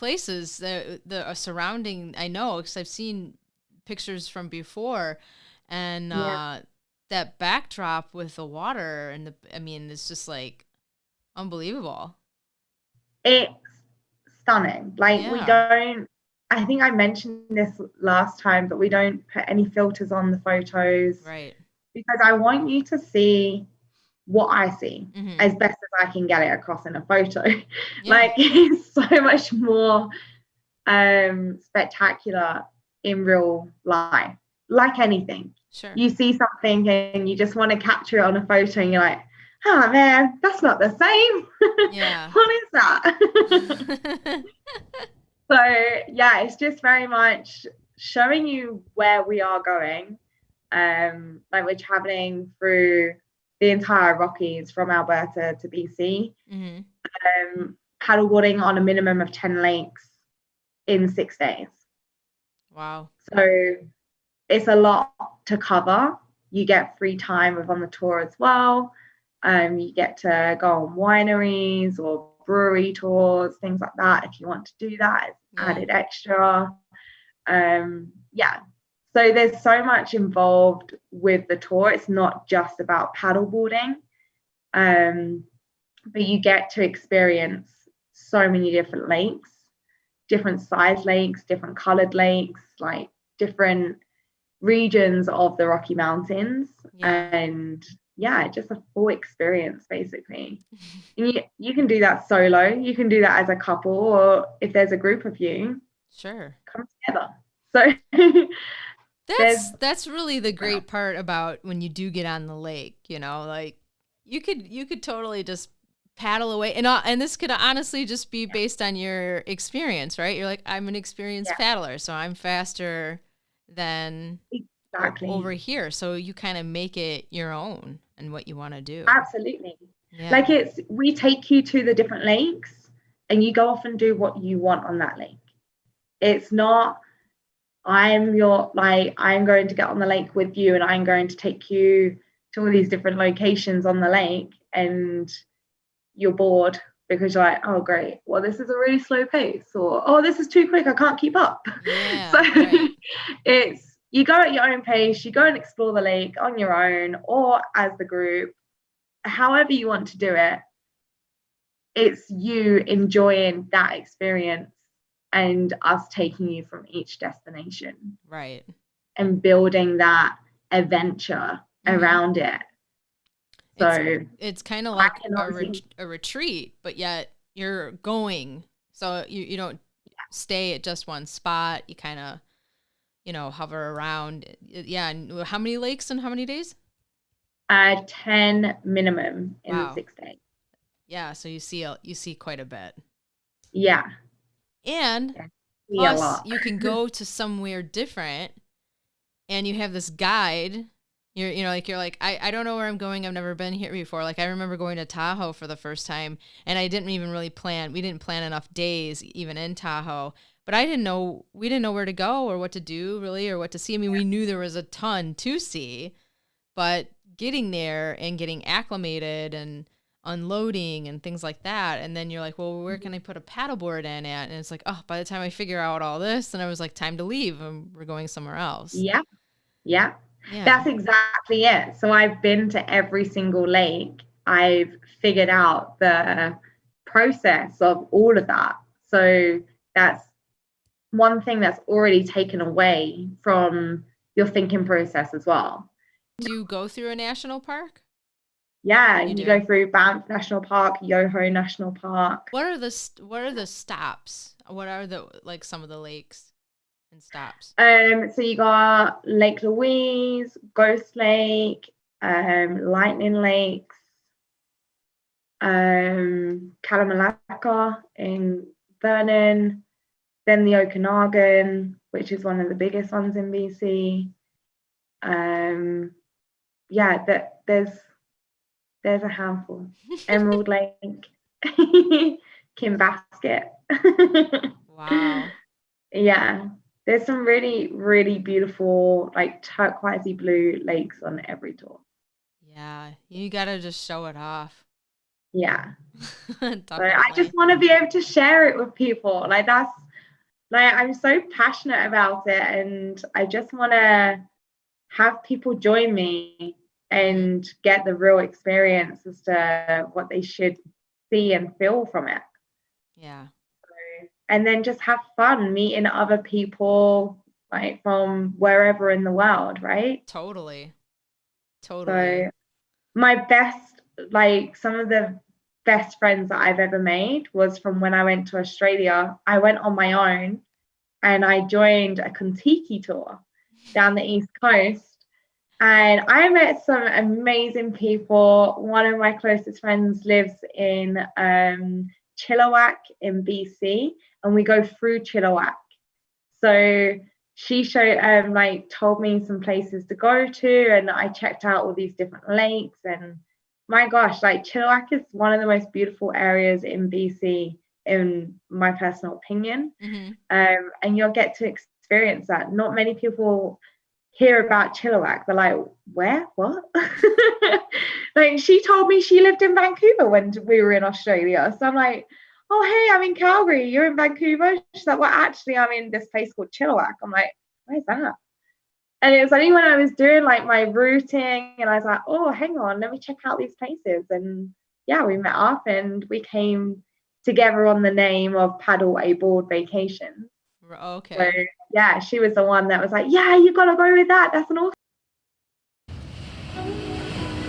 places that are surrounding. I know because I've seen pictures from before, and Yeah, that backdrop with the water and I mean, it's just like unbelievable. it's stunning. Like we Yeah. don't. I think I mentioned this last time, but we don't put any filters on the photos Right. because I want you to see what I see Mm-hmm. as best as I can get it across in a photo. Yeah. Like it's so much more spectacular in real life. Like anything, Sure. you see something and you just want to capture it on a photo, and you're like, "Oh man, that's not the same. Yeah. What is that?" So yeah, it's just very much showing you where we are going. Like we're traveling through the entire Rockies from Alberta to BC, Mm-hmm. paddleboarding on a minimum of 10 lakes in 6 days. Wow. So it's a lot to cover. You get free time on the tour as well. You get to go on wineries or brewery tours, things like that. If you want to do that, it's Yeah. added extra. Yeah. So there's so much involved with the tour. It's not just about paddleboarding, um, but you get to experience so many different lakes, different size lakes, different colored lakes, like different regions of the Rocky Mountains. Yeah. And yeah, just a full experience basically. And you can do that solo, you can do that as a couple, or if there's a group of you, Sure. come together. So there's That's really the great part about when you do get on the lake, like you could totally just paddle away, and this could honestly just be based on your experience, right? You're like, I'm an experienced yeah, paddler, so I'm faster than exactly. over here. So you kind of make it your own and what you want to do. Absolutely. Like Yeah. it's we take you to the different lakes and you go off and do what you want on that lake. It's not I'm going to get on the lake with you and I'm going to take you to all these different locations on the lake and you're bored because you're like, oh great, well this is a really slow pace, or oh this is too quick, I can't keep up. So Yeah, right. it's you go at your own pace, you go and explore the lake on your own or as the group, however you want to do it. It's you enjoying that experience and us taking you from each destination Right. and building that adventure Mhm. around it. It's So it's kind of I like can honestly, a retreat, but yet you're going. So you don't stay at just one spot. You kind of, hover around. Yeah, and how many lakes in how many days? 10 minimum in Wow. 6 days. Yeah, so you see quite a bit. Yeah, And yeah, see a plus lot. you can go to somewhere different and you have this guide. You're like, I don't know where I'm going. I've never been here before. Like I remember going to Tahoe for the first time and I didn't even really plan. We didn't plan enough days even in Tahoe. But we didn't know where to go or what to do really or what to see. I mean, we knew there was a ton to see, but getting there and getting acclimated and unloading and things like that. And then you're like, well, where can I put a paddleboard in at? And it's like, oh, by the time I figure out all this, then I was like, time to leave and we're going somewhere else. Yeah, yeah, Yeah. that's exactly it. So I've been to every single lake. I've figured out the process of all of that. So that's one thing that's already taken away from your thinking process as well. Do you go through a national park? Yeah, You you go do. through Banff National Park, Yoho National Park. What are the stops? What are the like some of the lakes and stops? So you got Lake Louise, Ghost Lake, Lightning Lakes, Kalamalaka in Vernon, then the Okanagan, which is one of the biggest ones in BC. Um, yeah, there's a handful. Emerald Lake, Kim Basket. Wow. Yeah, there's some really, really beautiful, like turquoisey blue lakes on every tour. Yeah, you gotta just show it off. Yeah. So I just Definitely. want to be able to share it with people. Like that's like I'm so passionate about it, and I just want to have people join me Hmm. and get the real experience as to what they should see and feel from it. Yeah. And then just have fun meeting other people like from wherever in the world, right? Totally. Totally. So my best, like some of the best friends that I've ever made was from when I went to Australia. I went on my own and I joined a Contiki tour down the East Coast. And I met some amazing people. One of my closest friends lives in Chilliwack in BC, and we go through Chilliwack. So she showed like told me some places to go to, and I checked out all these different lakes. And my gosh, like Chilliwack is one of the most beautiful areas in BC, in my personal opinion. Hmm. And you'll get to experience that. Not many people hear about Chilliwack. They're like, where? What? Like she told me she lived in Vancouver when we were in Australia. So I'm like, oh hey, I'm in Calgary. You're in Vancouver? She's like, well, actually, I'm in this place called Chilliwack. I'm like, where's that? And it was only when I was doing like my routing and I was like, oh, hang on, let me check out these places. And yeah, we met up and we came together on the name of Paddle a Board Vacation. So Okay. yeah, she was the one that was like, yeah, you gotta go with that. That's an awesome